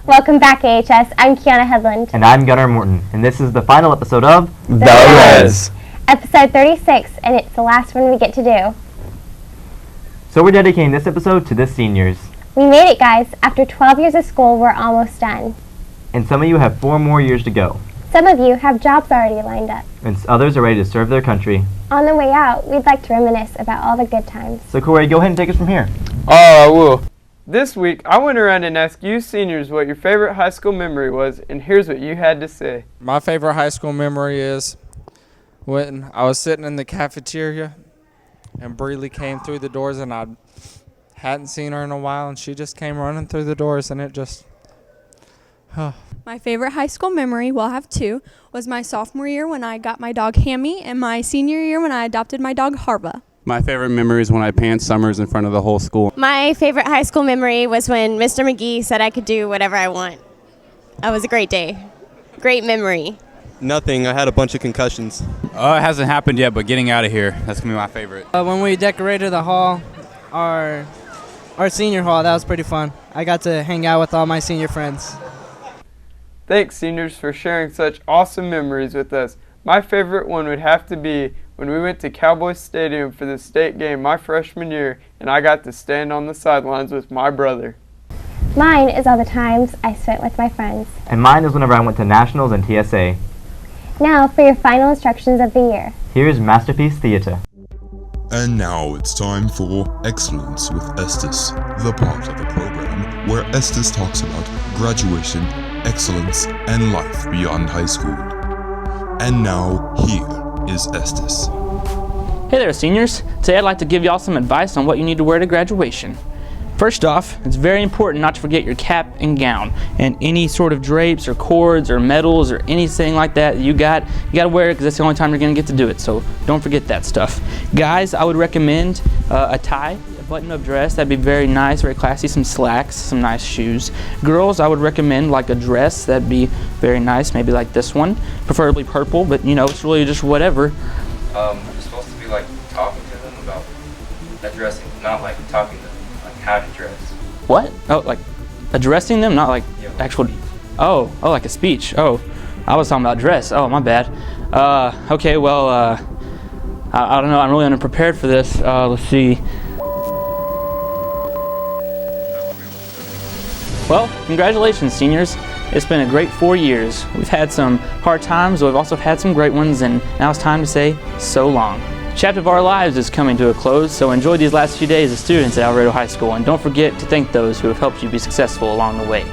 Welcome back, AHS. I'm Kiana Headland. And I'm Gunnar Morton, and this is the final episode of The REZ. Episode 36, and it's the last one we get to do. So we're dedicating this episode to the seniors. We made it, guys. After 12 years of school, we're almost done. And some of you have 4 more years to go. Some of you have jobs already lined up. And others are ready to serve their country. On the way out, we'd like to reminisce about all the good times. So Corey, go ahead and take us from here. Oh, I will. This week, I went around and asked you seniors what your favorite high school memory was, and here's what you had to say. My favorite high school memory is when I was sitting in the cafeteria and Breely came through the doors, and I hadn't seen her in a while, and she just came running through the doors, and it just... My favorite high school memory, well, I have 2, was my sophomore year when I got my dog Hammy, and my senior year when I adopted my dog Harva. My favorite memory is when I panned Summers in front of the whole school. My favorite high school memory was when Mr. McGee said I could do whatever I want. That was a great day. Great memory. Nothing. I had a bunch of concussions. It hasn't happened yet, but getting out of here, that's going to be my favorite. When we decorated the hall, our senior hall, that was pretty fun. I got to hang out with all my senior friends. Thanks, seniors, for sharing such awesome memories with us. My favorite one would have to be when we went to Cowboys Stadium for the state game my freshman year, and I got to stand on the sidelines with my brother. Mine is all the times I spent with my friends. And mine is whenever I went to Nationals and TSA. Now for your final instructions of the year. Here's Masterpiece Theater. And now it's time for Excellence with Estes, the part of the program where Estes talks about graduation, excellence, and life beyond high school. And now, here is Estes. Hey there, seniors. Today I'd like to give y'all some advice on what you need to wear to graduation. First off, it's very important not to forget your cap and gown, and any sort of drapes or cords or medals or anything like that you got to wear it because that's the only time you're going to get to do it, so don't forget that stuff. Guys, I would recommend a tie, a button-up dress. That'd be very nice, very classy, some slacks, some nice shoes. Girls, I would recommend like a dress. That'd be very nice, maybe like this one, preferably purple, but you know, it's really just whatever. You're supposed to be like talking to them about addressing, not like talking to them. How to dress. What? Oh, like addressing them, not like actual. Oh, like a speech. Oh, I was talking about dress. Oh, my bad. Okay, well, I don't know. I'm really unprepared for this. Let's see. Well, congratulations, seniors. It's been a great 4 years. We've had some hard times, but we've also had some great ones, and now it's time to say so long. Chapter of our lives is coming to a close, so enjoy these last few days as students at Alvarado High School, and don't forget to thank those who have helped you be successful along the way.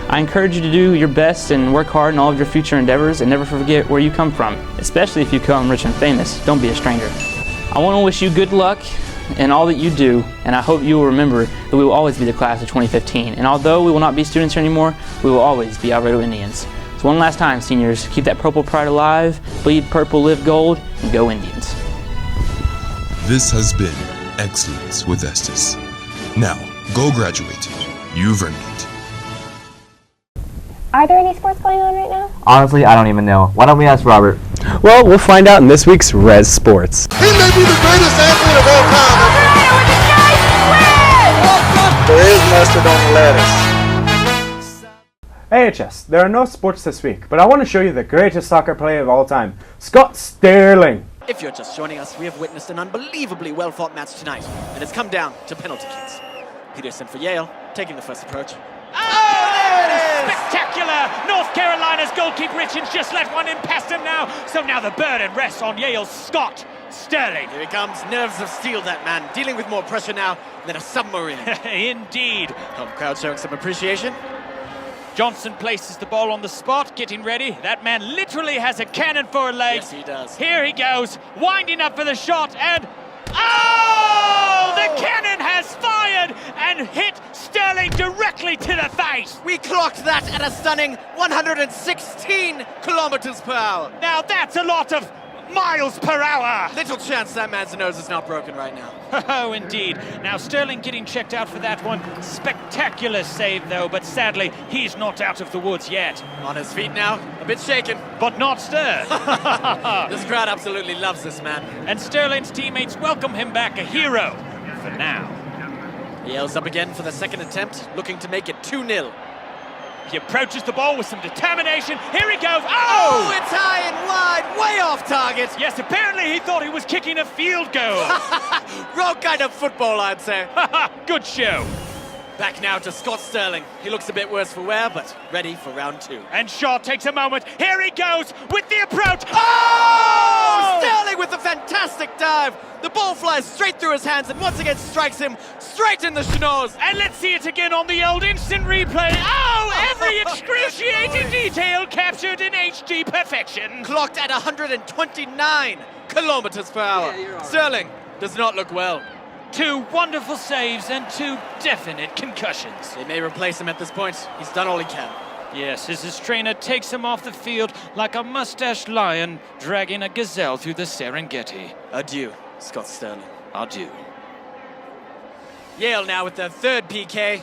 I encourage you to do your best and work hard in all of your future endeavors, and never forget where you come from, especially if you come rich and famous. Don't be a stranger. I want to wish you good luck in all that you do, and I hope you will remember that we will always be the class of 2015, and although we will not be students here anymore, we will always be Alvarado Indians. So one last time, seniors, keep that purple pride alive, bleed purple, live gold, and go Indians. This has been Excellence with Estes. Now, go graduate. You've earned it. Are there any sports going on right now? Honestly, I don't even know. Why don't we ask Robert? Well, we'll find out in this week's REZ Sports. He may be the greatest athlete of all time. There is mustard on the lettuce. AHS, there are no sports this week, but I want to show you the greatest soccer player of all time, Scott Sterling. If you're just joining us, we have witnessed an unbelievably well-fought match tonight, and it's come down to penalty kicks. Peterson for Yale, taking the first approach. Oh, there it is! Spectacular! North Carolina's goalkeeper Richards just left one in past him now, so now the burden rests on Yale's Scott Sterling. Here he comes, nerves of steel, that man, dealing with more pressure now than a submarine. Indeed. Home crowd showing some appreciation. Johnson places the ball on the spot, getting ready. That man literally has a cannon for a leg. Yes, he does. Here he goes, winding up for the shot, and... Oh! The cannon has fired and hit Sterling directly to the face. We clocked that at a stunning 116 kilometers per hour. Now that's a lot of miles per hour. Little chance that man's nose is not broken right now. Oh, indeed. Now Sterling getting checked out for that one. Spectacular save, though, but sadly, he's not out of the woods yet. On his feet now, a bit shaken. But not stirred. This crowd absolutely loves this man. And Sterling's teammates welcome him back, a hero, for now. Yale's up again for the second attempt, looking to make it 2-0. He approaches the ball with some determination. Here he goes. Oh, it's high and wide, way off target. Yes, apparently he thought he was kicking a field goal. Wrong kind of football, I'd say. Good show. Back now to Scott Sterling. He looks a bit worse for wear, but ready for round 2. And Shaw takes a moment. Here he goes with the approach. Oh! Sterling with a fantastic dive. The ball flies straight through his hands and once again strikes him straight in the schnoz. And let's see it again on the old instant replay. Oh, every excruciating detail captured in HD perfection. Clocked at 129 kilometers per hour. Yeah, Sterling does not look well. 2 wonderful saves and 2 definite concussions. They may replace him at this point. He's done all he can. Yes, as his trainer takes him off the field like a mustached lion dragging a gazelle through the Serengeti. Adieu, Scott Sterling. Adieu. Yale now with their 3rd PK.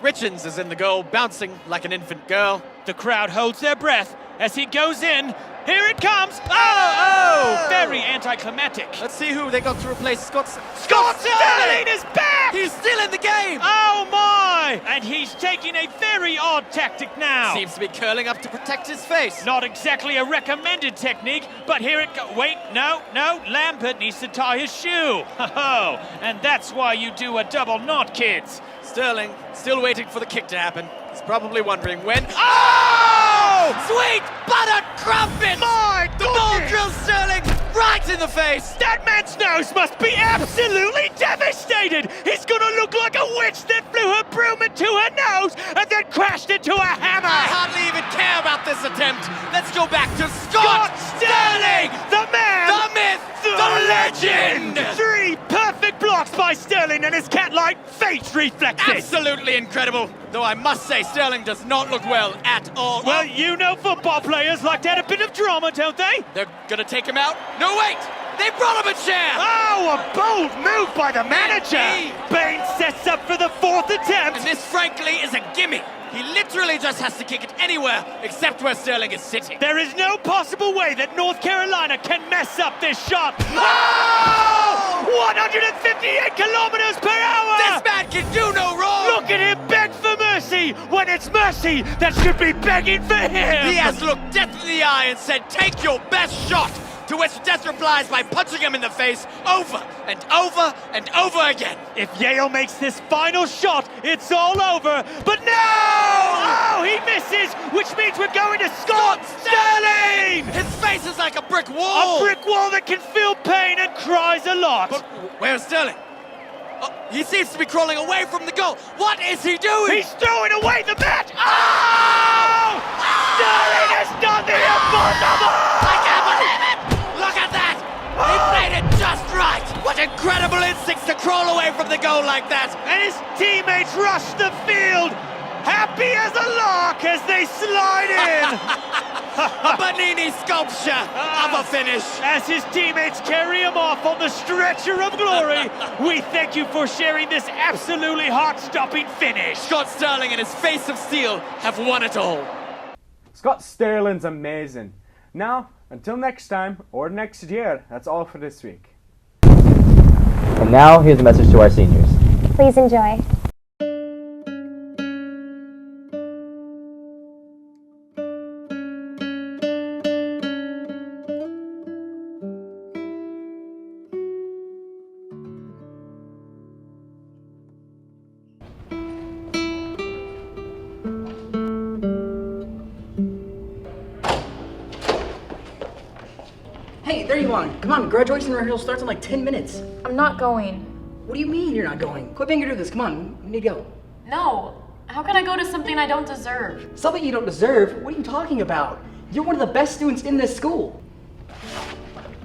Richards is in the goal, bouncing like an infant girl. The crowd holds their breath as he goes in. Here it comes! Oh! Very anticlimactic. Let's see who they got to replace Scott Sterling is back! He's still in the game! Oh my! And he's taking a very odd tactic now. Seems to be curling up to protect his face. Not exactly a recommended technique, but here it goes. Wait, no, Lambert needs to tie his shoe. Ho-ho! And that's why you do a double knot, kids. Sterling still waiting for the kick to happen. He's probably wondering when. Oh! Sweet buttered crumpet! My The ball drills Sterling right in the face! That man's nose must be absolutely devastated! He's gonna look like a witch that flew her broom into her nose and then crashed into a hammer! I hardly even care about this attempt. Let's go back to Scott Sterling! The man! The myth! The legend! 3 perfect blocks by Sterling and his cat-like face reflexes! Absolutely incredible! Though I must say, Sterling does not look well at all. Well, you know football players like to add a bit of drama, don't they? They're gonna take him out. No, wait! They brought him a chair! Oh, a bold move by the manager! Bain sets up for the 4th attempt! And this, frankly, is a gimme. He literally just has to kick it anywhere except where Sterling is sitting. There is no possible way that North Carolina can mess up this shot. Oh! 158 kilometers per hour! This man can do no wrong! Look at him beg for mercy when it's mercy that should be begging for him! He has looked death in the eye and said, "Take your best shot!" To which Death replies by punching him in the face over and over and over again. If Yale makes this final shot, it's all over. But no! Oh, he misses, which means we're going to Scott Sterling! His face is like a brick wall. A brick wall that can feel pain and cries a lot. But where's Sterling? Oh, he seems to be crawling away from the goal. What is he doing? He's throwing away the bat. Oh! Sterling has done the impossible! I can't believe it! Look at that! He played it just right! What incredible instincts to crawl away from the goal like that! And his teammates rush the field, happy as a lark as they slide in! A Bernini sculpture of a finish! As his teammates carry him off on the stretcher of glory, we thank you for sharing this absolutely heart-stopping finish! Scott Sterling and his face of steel have won it all! Scott Sterling's amazing. Now, until next time, or next year, that's all for this week. And now, here's a message to our seniors. Please enjoy. Hey, there you are. Come on, graduation rehearsal starts in like 10 minutes. I'm not going. What do you mean you're not going? Quit being to do this. Come on, we need to go. No. How can I go to something I don't deserve? Something you don't deserve? What are you talking about? You're one of the best students in this school.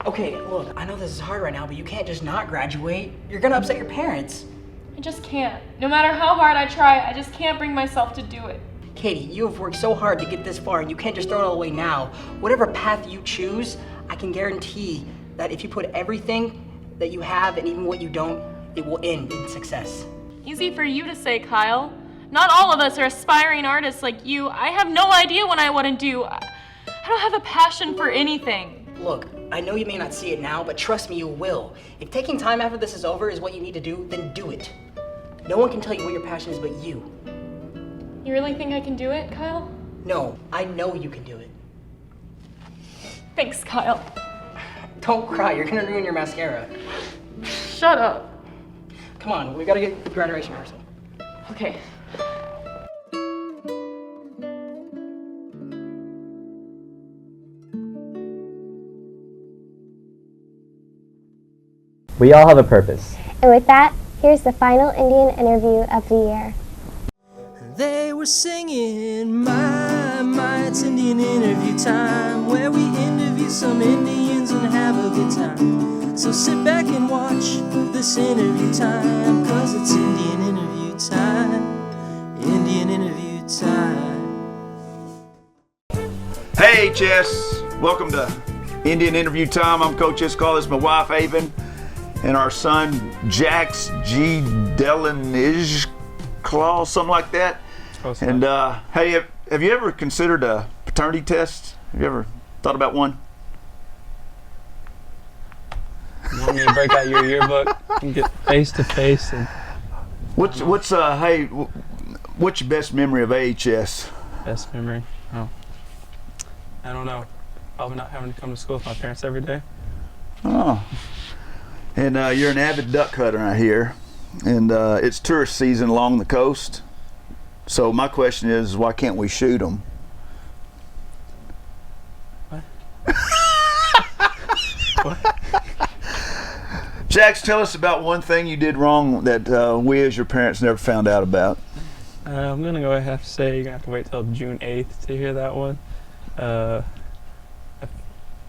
Okay, look, I know this is hard right now, but you can't just not graduate. You're gonna upset your parents. I just can't. No matter how hard I try, I just can't bring myself to do it. Katie, you have worked so hard to get this far, and you can't just throw it all away now. Whatever path you choose, I can guarantee that if you put everything that you have and even what you don't, it will end in success. Easy for you to say, Kyle. Not all of us are aspiring artists like you. I have no idea what I want to do. I don't have a passion for anything. Look, I know you may not see it now, but trust me, you will. If taking time after this is over is what you need to do, then do it. No one can tell you what your passion is but you. You really think I can do it, Kyle? No, I know you can do it. Thanks, Kyle. Don't cry, you're gonna ruin your mascara. Shut up. Come on, we gotta get the graduation rehearsal. Okay. We all have a purpose. And with that, here's the final Indian interview of the year. They were singing, my, it's Indian interview time, where we interview some Indians and have a good time. So sit back and watch this interview time, 'cause it's Indian interview time, Indian interview time. Hey, Chess. Welcome to Indian interview time. I'm Coach Iscall. This is my wife, Avon, and our son, Jax G. Delanige Claw, something like that. And hey, have you ever considered a paternity test? Have you ever thought about one? You want me to break out your yearbook and get face to face? And what's your best memory of AHS? Best memory? Oh, I don't know. Probably not having to come to school with my parents every day. Oh, and you're an avid duck hunter, I hear, and it's tourist season along the coast. So my question is, why can't we shoot them? What? Jax, tell us about one thing you did wrong that we as your parents never found out about. I'm going to go ahead and say you're going to have to wait till June 8th to hear that one. I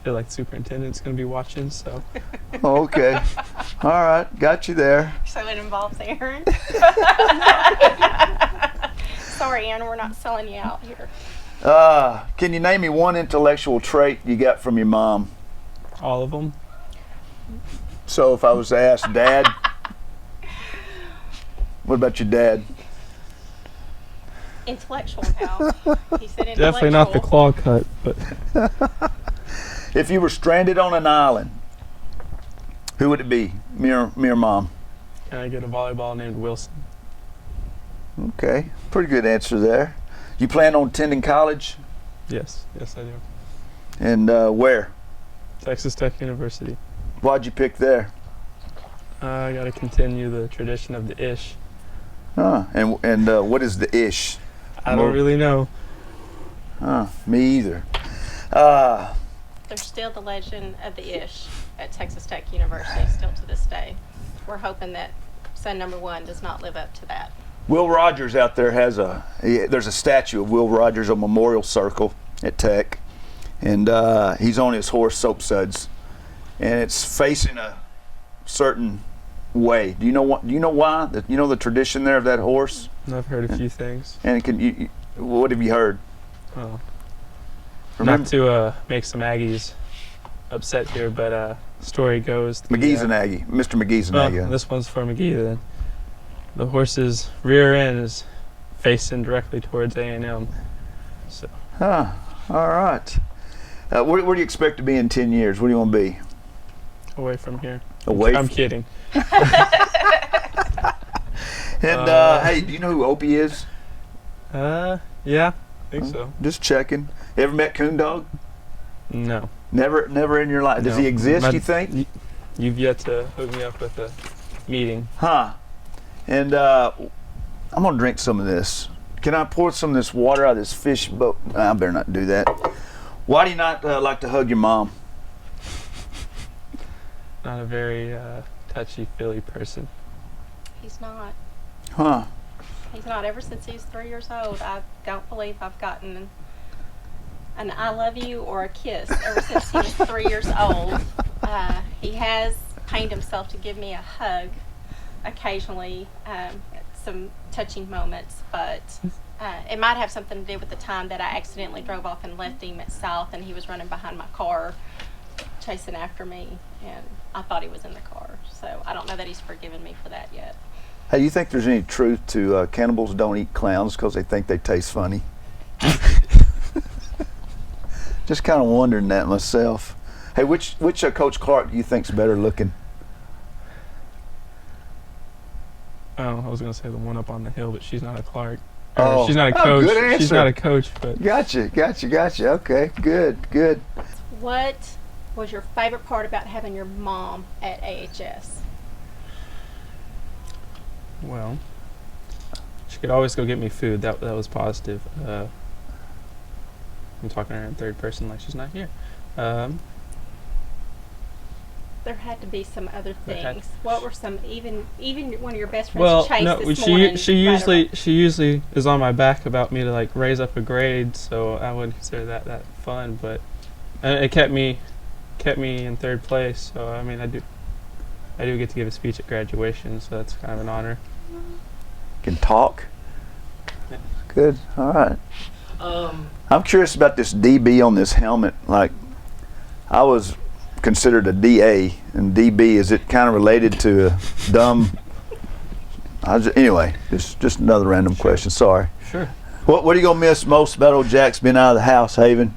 feel like the superintendent's going to be watching, so. Oh, okay. All right, got you there. So it involves Aaron? Sorry, Aaron, we're not selling you out here. Can you name me one intellectual trait you got from your mom? All of them. So if I was to ask Dad, what about your dad? Intellectual now. He said intellectual. Definitely not the claw cut, but. If you were stranded on an island, who would it be? Me or Mom? Can I get a volleyball named Wilson? Okay, pretty good answer there. You plan on attending college? Yes, yes I do. And where? Texas Tech University. Why'd you pick there? I got to continue the tradition of the Ish. And what is the Ish? I don't really know. Me either. There's still the legend of the Ish at Texas Tech University, still to this day. We're hoping that son number one does not live up to that. Will Rogers out there there's a statue of Will Rogers, a memorial circle at Tech, and he's on his horse Soap Suds, and it's facing a certain way. Do you know what? Do you know why? You know the tradition there of that horse? I've heard a few things. And what have you heard? Oh. Not to make some Aggies upset here, but story goes. McGee's an Aggie. Mr. McGee's an Aggie. This one's for McGee then. The horse's rear end is facing directly towards A&M. So. All right. Where do you expect to be in 10 years? What do you want to be? Away from here. I'm kidding. And hey, do you know who Opie is? Yeah, I think so. Just checking. You ever met Coon Dog? No. Never in your life. Does he exist? You think? You've yet to hook me up with a meeting. And I'm gonna drink some of this. Can I pour some of this water out of this fish boat? I better not do that. Why do you not like to hug your mom? Not a very touchy-feely person. He's not. Huh. He's not. Ever since he was 3 years old, I don't believe I've gotten an I love you or a kiss ever since he was 3 years old. He has pained himself to give me a hug occasionally, some touching moments, but it might have something to do with the time that I accidentally drove off and left him at South, and he was running behind my car chasing after me, and I thought he was in the car. So I don't know that he's forgiven me for that yet. Hey, you think there's any truth to cannibals don't eat clowns because they think they taste funny? Just kind of wondering that myself. Hey, which Coach Clark do you think's better looking? Oh, I was gonna say the one up on the hill, but she's not a Clark. Oh, she's not a coach. Good answer. She's not a coach, but Gotcha. Okay, good. What was your favorite part about having your mom at AHS? well, she could always go get me food. That was positive. I'm talking to her in third person like she's not here. There had to be some other There had- things. What were some, even one of your best friends Well, chased no, this she morning? she usually is on my back about me to like raise up a grade, so I wouldn't consider that fun. But it kept me in third place. So I mean, I do get to give a speech at graduation, so that's kind of an honor. Can talk. Good. All right. I'm curious about this DB on this helmet. Like, I was considered a DA, and DB, is it kind of related to a dumb? Anyway, just another random question. Sorry. Sure. What are you gonna miss most about old Jack's been out of the house, Haven?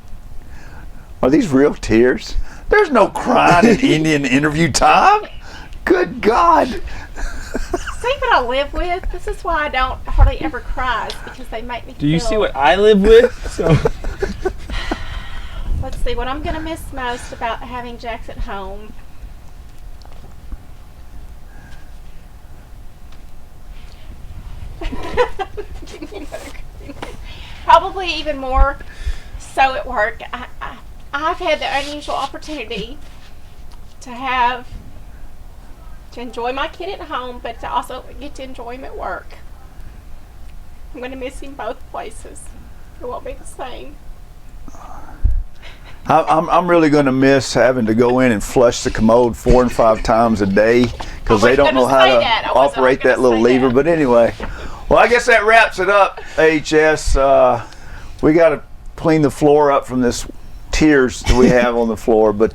Are these real tears? There's no crying in Indian interview time. Good God. See what I live with? This is why I don't hardly ever cry, is because they make me Do you feel... see what I live with? So. Let's see, what I'm going to miss most about having Jax at home. Probably even more so at work. I've had the unusual opportunity to enjoy my kid at home, but to also get to enjoy him at work. I'm going to miss him both places. It won't be the same. I'm really going to miss having to go in and flush the commode 4 and 5 times a day because they don't know how to operate that little lever. But anyway, well, I guess that wraps it up, AHS. We got to clean the floor up from this tears that we have on the floor. But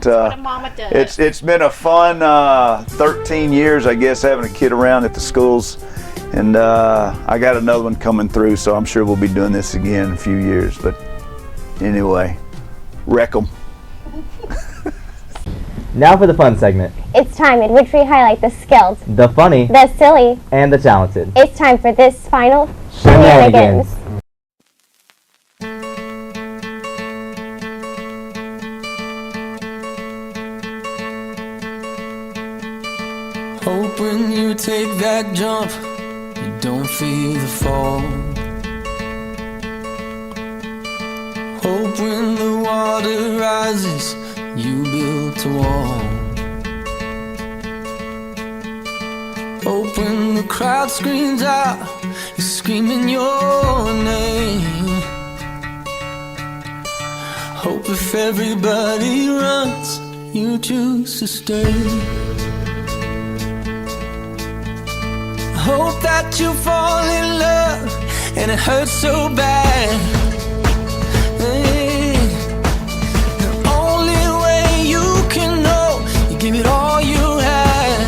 it's been a fun 13 years, I guess, having a kid around at the schools. And I got another one coming through, so I'm sure we'll be doing this again in a few years. But anyway. Wreck 'em. Now for the fun segment. It's time in which we highlight the skilled, The funny. the silly, And the talented. It's time for this final Shenanigans. Hope when you take that jump, you don't feel the fall. Hope when the water rises, you built a wall. Hope when the crowd screams out, you're screaming your name. Hope if everybody runs, you choose to stay. Hope that you fall in love and it hurts so bad. The only way you can know, you give it all you had.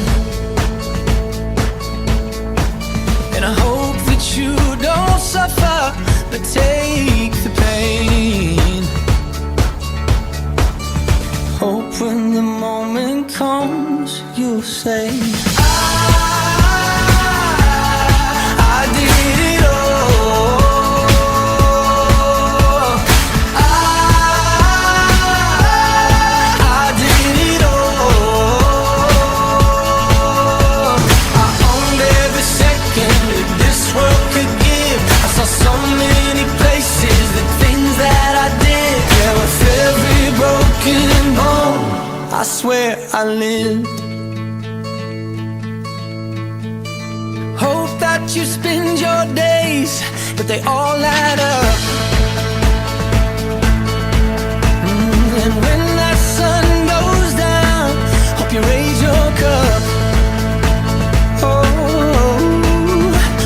And I hope that you don't suffer, but take the pain. Hope when the moment comes, you'll say, I did it all. I swear I lived. Hope that you spend your days, but they all add up. And when that sun goes down, hope you raise your cup. Oh,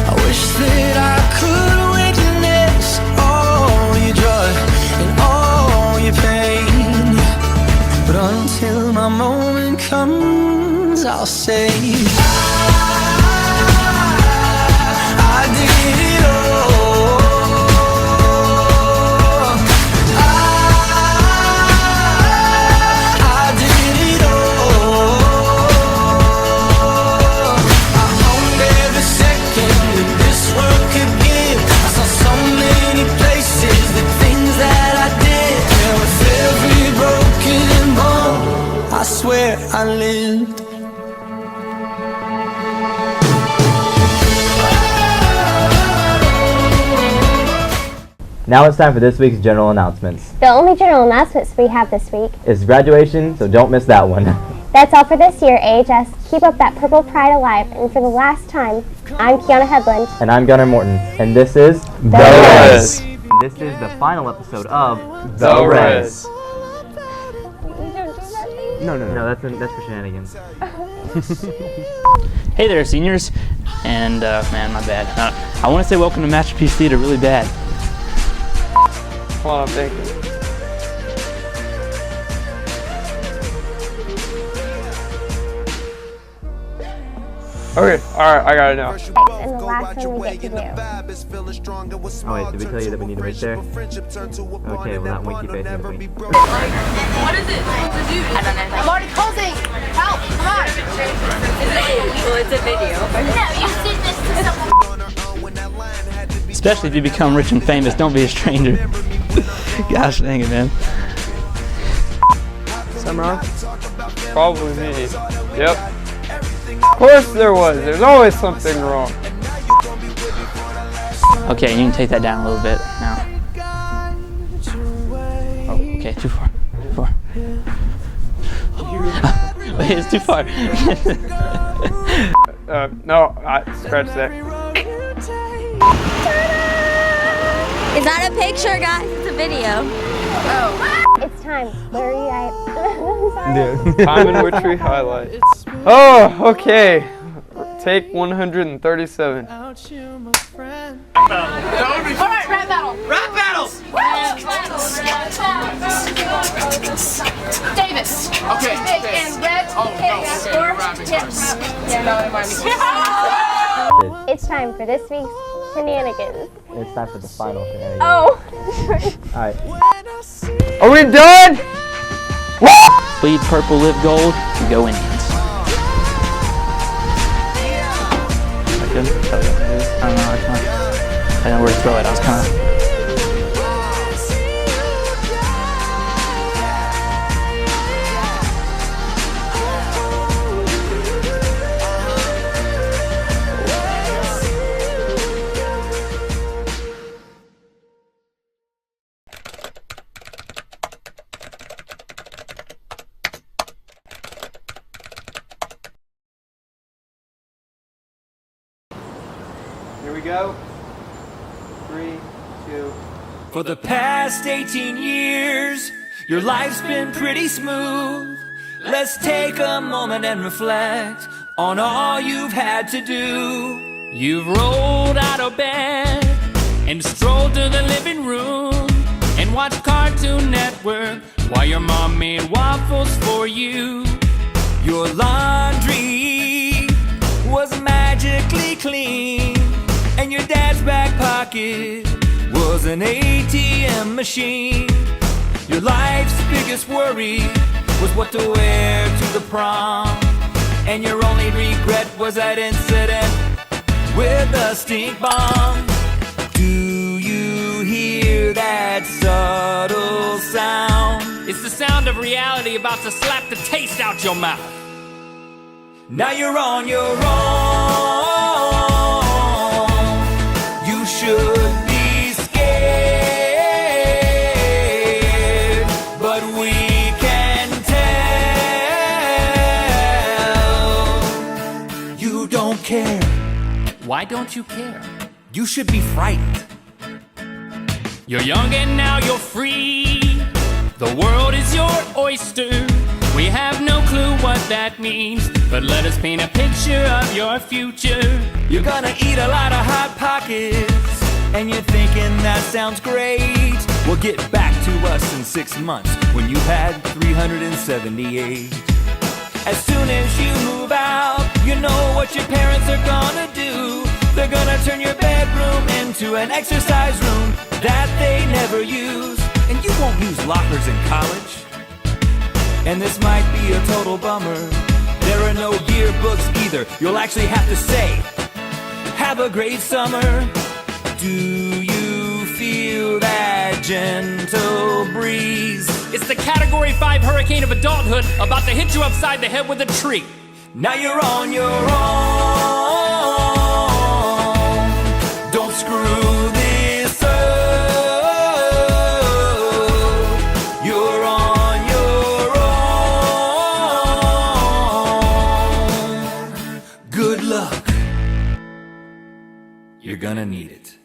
I wish that I could witness all your joy and all your pain. But until my moment comes, I'll say I did it all. I did it all. I owned every second that this world could give. I saw that I lived. Now it's time for this week's general announcements. The only general announcements we have this week It's graduation, so don't miss that one. That's all for this year, AHS. Keep up that purple pride alive. And for the last time, I'm Kiana Headland. And I'm Gunnar Morton. And this is The REZ. This is the final episode of The REZ. No, that's for shenanigans. Hey there, seniors. And, man, my bad. I want to say welcome to Masterpiece Theater really bad. Come on, I'm thinking. Okay, alright, I got it now. And the last one we get to do. Oh wait, did we tell you that we need to make there? Okay, well that winky face is me. What is it? What's it do? I don't know. I'm already closing. Help! Come on. Well, it's a video. No, you send this to someone. Especially if you become rich and famous, don't be a stranger. Gosh dang it, man. Something wrong? Probably me. Yep. Of course there was. There's always something wrong. Okay, you can take that down a little bit now. Oh, okay, too far. Too far. Wait, it's too far. No, scratch that. Is that a picture, guys? It's a video. Oh. It's time. Where are you at? Time in which we highlight. Oh, okay. Take 137. Alright, rap battle. Rap battles. Davis. Okay. And Red. It's time for this week's shenanigans. It's time for the final shenanigans. Oh. Alright. Are we done? Bleed purple, live gold, and go Indians. I couldn't tell you what it is. I don't know. I didn't know where to throw it. I was kind of. Here we go. 3, 2. For the past 18 years, your life's been pretty smooth. Let's take a moment and reflect on all you've had to do. You've rolled out of bed and strolled to the living room and watched Cartoon Network while your mom made waffles for you. Your laundry was magically clean, and your dad's back pocket was an ATM machine. Your life's biggest worry was what to wear to the prom, and your only regret was that incident with the stink bomb. Do you hear that subtle sound? It's the sound of reality about to slap the taste out your mouth. Now you're on your own. You should be scared, but we can tell you don't care. Why don't you care? You should be frightened. You're young and now you're free. The world is your oyster. We have no clue what that means, but let us paint a picture of your future. You're gonna eat a lot of Hot Pockets, and you're thinking that sounds great. Well, get back to us in 6 months when you've had 378. As soon as you move out, you know what your parents are gonna do. They're gonna turn your bedroom into an exercise room that they never use. And you won't use lockers in college. And this might be a total bummer. There are no yearbooks either. You'll actually have to say, have a great summer. Do you feel that gentle breeze. It's the Category 5 hurricane of adulthood about to hit you upside the head with a tree. Now you're on your own. Don't screw this up. You're on your own. Good luck. You're gonna need it.